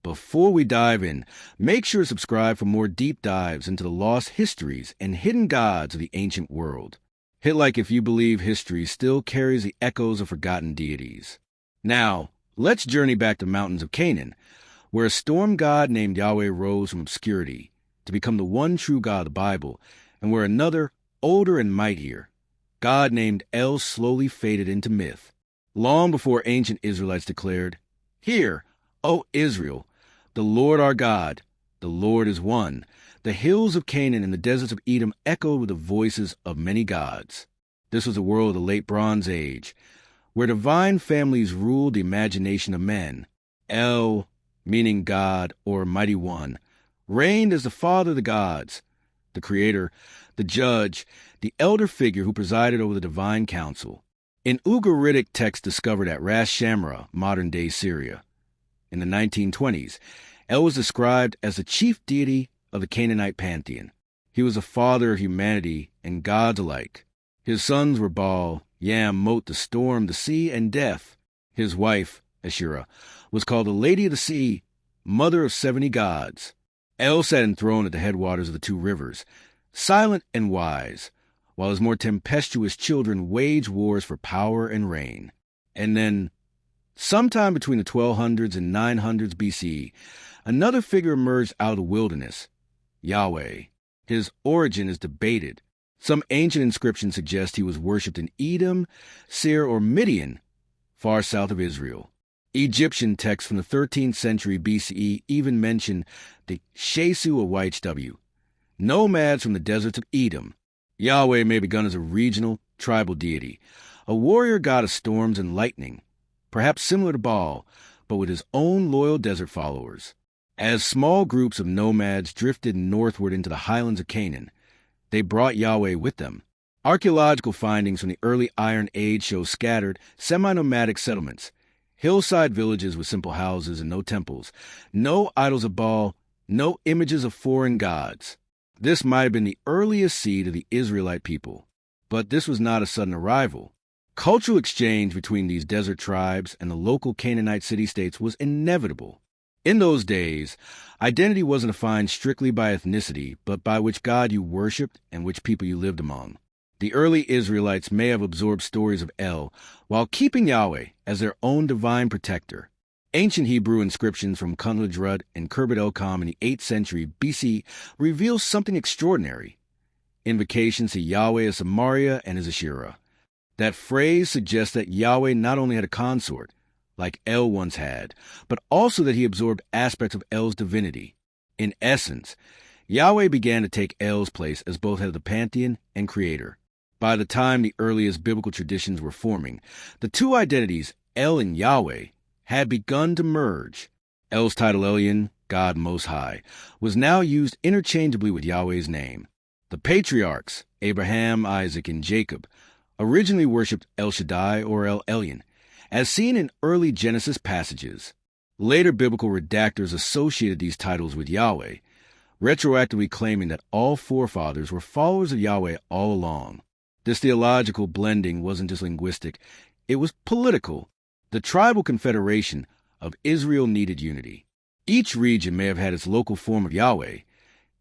Before we dive in, make sure to subscribe for more deep dives into the lost histories and hidden gods of the ancient world. Hit like if you believe history still carries the echoes of forgotten deities. Now, let's journey back to the mountains of Canaan, where a storm god named Yahweh rose from obscurity to become the one true God of the Bible, and where another, older and mightier, God named El slowly faded into myth, long before ancient Israelites declared, "Hear, O Israel, the Lord our God, the Lord is one." The hills of Canaan and the deserts of Edom echoed with the voices of many gods. This was the world of the late Bronze Age, where divine families ruled the imagination of men. El, meaning God or mighty one, reigned as the father of the gods, the creator, the judge, the elder figure who presided over the divine council. In Ugaritic texts discovered at Ras Shamra, modern-day Syria, in the 1920s, El was described as the chief deity of the Canaanite pantheon. He was the father of humanity and gods alike. His sons were Baal, Yam, Mot, the storm, the sea, and death. His wife, Asherah, was called the Lady of the Sea, mother of 70 gods. El sat enthroned at the headwaters of the 2 rivers, silent and wise, while his more tempestuous children waged wars for power and reign. And then, sometime between the 1200s and 900s BCE, another figure emerged out of the wilderness, Yahweh. His origin is debated. Some ancient inscriptions suggest he was worshipped in Edom, Seir, or Midian, far south of Israel. Egyptian texts from the 13th century BCE even mention the Shesu of YHW, nomads from the deserts of Edom. Yahweh may have begun as a regional, tribal deity, a warrior god of storms and lightning, perhaps similar to Baal, but with his own loyal desert followers. As small groups of nomads drifted northward into the highlands of Canaan, they brought Yahweh with them. Archaeological findings from the early Iron Age show scattered, semi-nomadic settlements, hillside villages with simple houses and no temples, no idols of Baal, no images of foreign gods. This might have been the earliest seed of the Israelite people, but this was not a sudden arrival. Cultural exchange between these desert tribes and the local Canaanite city-states was inevitable. In those days, identity wasn't defined strictly by ethnicity, but by which God you worshipped and which people you lived among. The early Israelites may have absorbed stories of El while keeping Yahweh as their own divine protector. Ancient Hebrew inscriptions from Kunlajrut and Khirbet el-Kham in the 8th century BC reveal something extraordinary. Invocations to Yahweh as Samaria and as Asherah. That phrase suggests that Yahweh not only had a consort, like El once had, but also that he absorbed aspects of El's divinity. In essence, Yahweh began to take El's place as both head of the pantheon and creator. By the time the earliest biblical traditions were forming, the two identities, El and Yahweh, had begun to merge. El's title Elyon, God Most High, was now used interchangeably with Yahweh's name. The patriarchs, Abraham, Isaac, and Jacob, originally worshipped El Shaddai or El Elyon, as seen in early Genesis passages. Later biblical redactors associated these titles with Yahweh, retroactively claiming that all forefathers were followers of Yahweh all along. This theological blending wasn't just linguistic, it was political. The tribal confederation of Israel needed unity. Each region may have had its local form of Yahweh,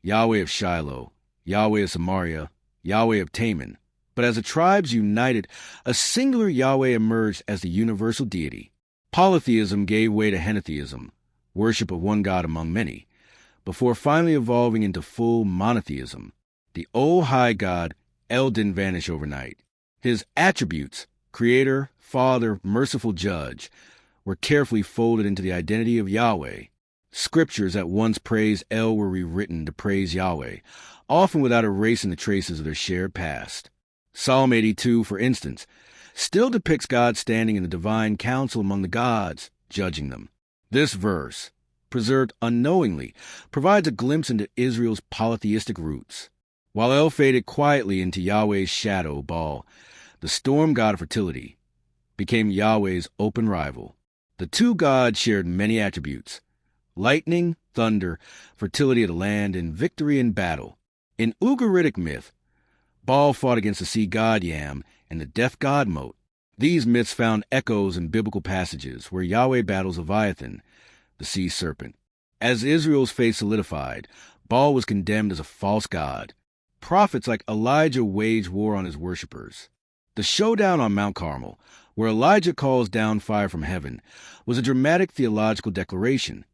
Yahweh of Shiloh, Yahweh of Samaria, Yahweh of Taman. But as the tribes united, a singular Yahweh emerged as the universal deity. Polytheism gave way to henotheism, worship of one God among many, before finally evolving into full monotheism. The old high God, El, didn't vanish overnight. His attributes, creator, father, merciful judge, were carefully folded into the identity of Yahweh. Scriptures that once praised El were rewritten to praise Yahweh, often without erasing the traces of their shared past. Psalm 82, for instance, still depicts God standing in the divine council among the gods, judging them. This verse, preserved unknowingly, provides a glimpse into Israel's polytheistic roots. While El faded quietly into Yahweh's shadow, Baal, the storm god of fertility, became Yahweh's open rival. The two gods shared many attributes: lightning, thunder, fertility of the land, and victory in battle. In Ugaritic myth, Baal fought against the sea god Yam and the death god Mot. These myths found echoes in biblical passages where Yahweh battles Leviathan, the sea serpent. As Israel's faith solidified, Baal was condemned as a false god. Prophets like Elijah waged war on his worshippers. The showdown on Mount Carmel, where Elijah calls down fire from heaven, was a dramatic theological declaration.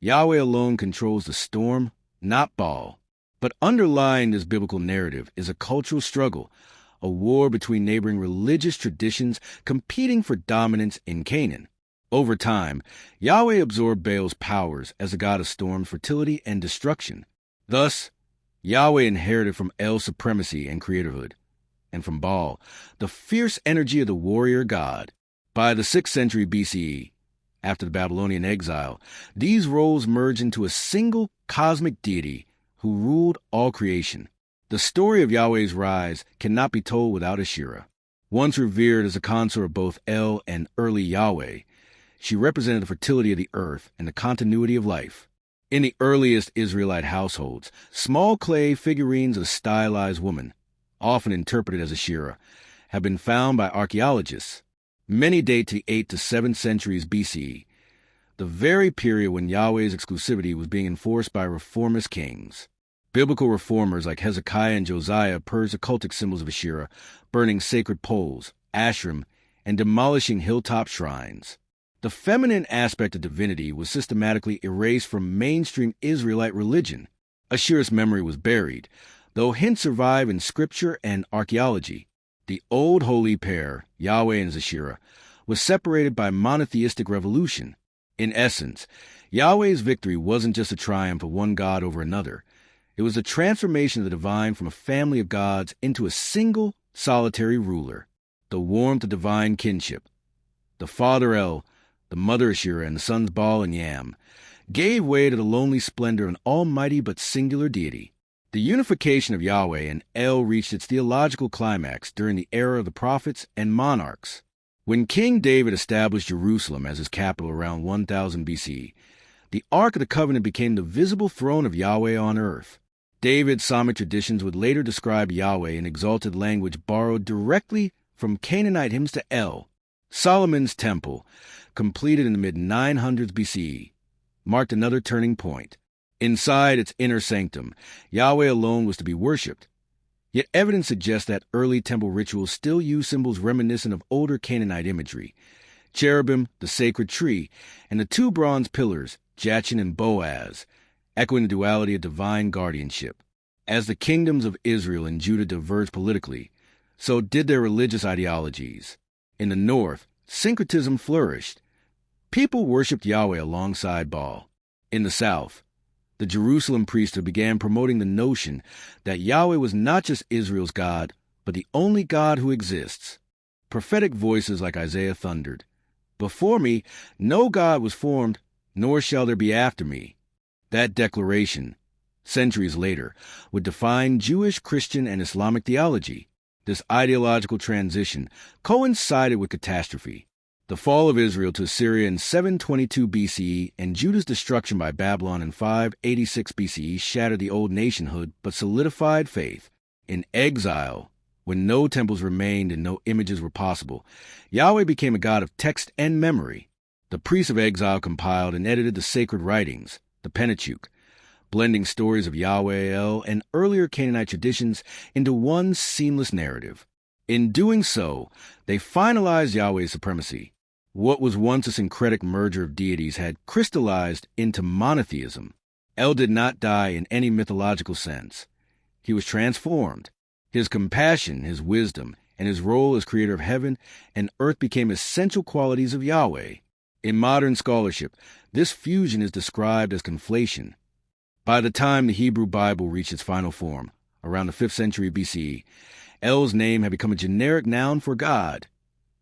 Yahweh alone controls the storm, not Baal. But underlying this biblical narrative is a cultural struggle, a war between neighboring religious traditions competing for dominance in Canaan. Over time, Yahweh absorbed Baal's powers as a god of storm, fertility, and destruction. Thus, Yahweh inherited from El's supremacy and creatorhood, and from Baal, the fierce energy of the warrior god. By the 6th century BCE, after the Babylonian exile, these roles merged into a single cosmic deity who ruled all creation. The story of Yahweh's rise cannot be told without Asherah. Once revered as a consort of both El and early Yahweh, she represented the fertility of the earth and the continuity of life. In the earliest Israelite households, small clay figurines of a stylized woman, often interpreted as Asherah, have been found by archaeologists. Many date to the 8th to 7th centuries BCE, the very period when Yahweh's exclusivity was being enforced by reformist kings. Biblical reformers like Hezekiah and Josiah purged the cultic symbols of Asherah, burning sacred poles, Asherim, and demolishing hilltop shrines. The feminine aspect of divinity was systematically erased from mainstream Israelite religion. Asherah's memory was buried, though hints survive in scripture and archaeology. The old holy pair, Yahweh and Asherah, was separated by monotheistic revolution. In essence, Yahweh's victory wasn't just a triumph of one god over another. It was the transformation of the divine from a family of gods into a single, solitary ruler. The warmth of divine kinship, the father El, the mother Asherah, and the sons Baal and Yam, gave way to the lonely splendor of an almighty but singular deity. The unification of Yahweh and El reached its theological climax during the era of the prophets and monarchs. When King David established Jerusalem as his capital around 1000 BC, the Ark of the Covenant became the visible throne of Yahweh on earth. David's psalmic traditions would later describe Yahweh in exalted language borrowed directly from Canaanite hymns to El. Solomon's temple, completed in the mid-900s BCE, marked another turning point. Inside its inner sanctum, Yahweh alone was to be worshipped. Yet evidence suggests that early temple rituals still used symbols reminiscent of older Canaanite imagery. Cherubim, the sacred tree, and the 2 bronze pillars, Jachin and Boaz, echoing the duality of divine guardianship. As the kingdoms of Israel and Judah diverged politically, so did their religious ideologies. In the north, syncretism flourished. People worshipped Yahweh alongside Baal. In the south, the Jerusalem priesthood began promoting the notion that Yahweh was not just Israel's God, but the only God who exists. Prophetic voices like Isaiah thundered, "Before me no God was formed, nor shall there be after me." That declaration, centuries later, would define Jewish, Christian, and Islamic theology. This ideological transition coincided with catastrophe. The fall of Israel to Assyria in 722 BCE and Judah's destruction by Babylon in 586 BCE shattered the old nationhood but solidified faith. In exile, when no temples remained and no images were possible, Yahweh became a god of text and memory. The priests of exile compiled and edited the sacred writings, the Pentateuch, blending stories of Yahweh, El, and earlier Canaanite traditions into one seamless narrative. In doing so, they finalized Yahweh's supremacy. What was once a syncretic merger of deities had crystallized into monotheism. El did not die in any mythological sense. He was transformed. His compassion, his wisdom, and his role as creator of heaven and earth became essential qualities of Yahweh. In modern scholarship, this fusion is described as conflation. By the time the Hebrew Bible reached its final form, around the 5th century BCE, El's name had become a generic noun for God,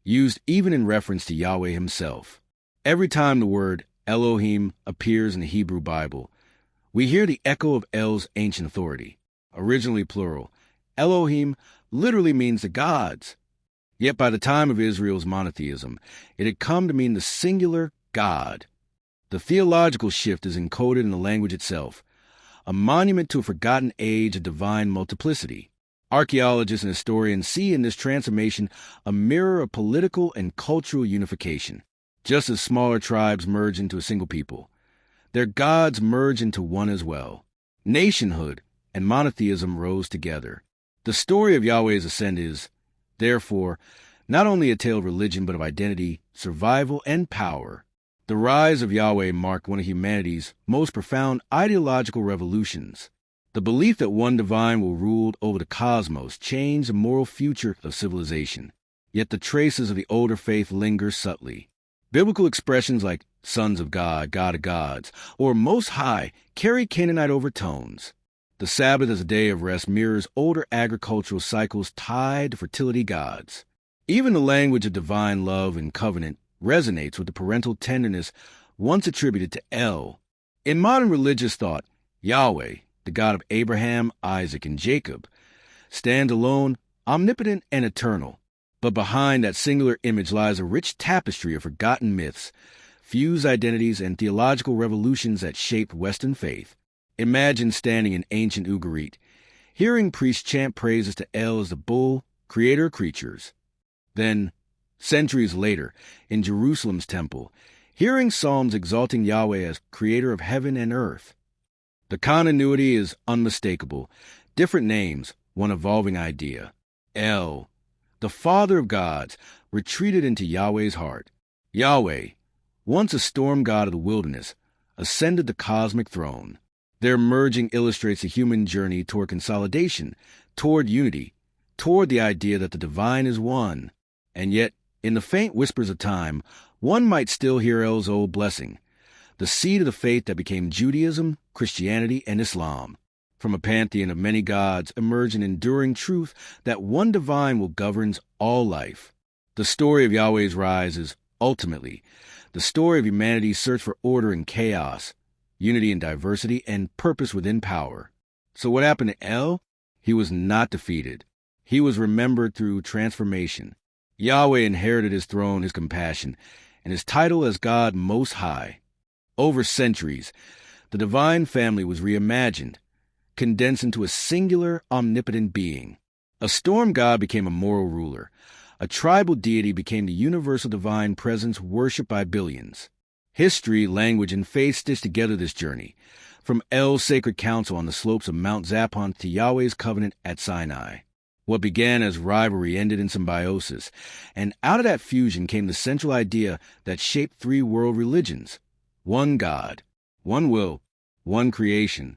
used even in reference to Yahweh himself. Every time the word Elohim appears in the Hebrew Bible, we hear the echo of El's ancient authority. Originally plural, Elohim literally means the gods. Yet by the time of Israel's monotheism, it had come to mean the singular God. The theological shift is encoded in the language itself, a monument to a forgotten age of divine multiplicity. Archaeologists and historians see in this transformation a mirror of political and cultural unification. Just as smaller tribes merge into a single people, Their gods merged into one as well. Nationhood and monotheism rose together. The story of Yahweh's ascent is, therefore, not only a tale of religion but of identity, survival, and power. The rise of Yahweh marked one of humanity's most profound ideological revolutions. The belief that one divine will rule over the cosmos changed the moral future of civilization. Yet the traces of the older faith linger subtly. Biblical expressions like sons of God, God of gods, or Most High carry Canaanite overtones. The Sabbath as a day of rest mirrors older agricultural cycles tied to fertility gods. Even the language of divine love and covenant resonates with the parental tenderness once attributed to El. In modern religious thought, Yahweh, the God of Abraham, Isaac, and Jacob, stands alone, omnipotent and eternal. But behind that singular image lies a rich tapestry of forgotten myths, fused identities, and theological revolutions that shaped Western faith. Imagine standing in ancient Ugarit, hearing priests chant praises to El as the bull, creator of creatures. Then, centuries later, in Jerusalem's temple, hearing psalms exalting Yahweh as creator of heaven and earth. The continuity is unmistakable. Different names, one evolving idea. El, the Father of gods, retreated into Yahweh's heart. Yahweh, once a storm god of the wilderness, ascended the cosmic throne. Their merging illustrates the human journey toward consolidation, toward unity, toward the idea that the divine is one. And yet, in the faint whispers of time, one might still hear El's old blessing, the seed of the faith that became Judaism, Christianity, and Islam. From a pantheon of many gods emerged an enduring truth that one divine will govern all life. The story of Yahweh's rise is, ultimately, the story of humanity's search for order in chaos, unity in diversity, and purpose within power. So what happened to El? He was not defeated. He was remembered through transformation. Yahweh inherited his throne, his compassion, and his title as God Most High. Over centuries, the divine family was reimagined, condensed into a singular, omnipotent being. A storm god became a moral ruler. A tribal deity became the universal divine presence worshipped by billions. History, language, and faith stitched together this journey, from El's sacred council on the slopes of Mount Zaphon to Yahweh's covenant at Sinai. What began as rivalry ended in symbiosis, and out of that fusion came the central idea that shaped three world religions. One God, one will, one creation,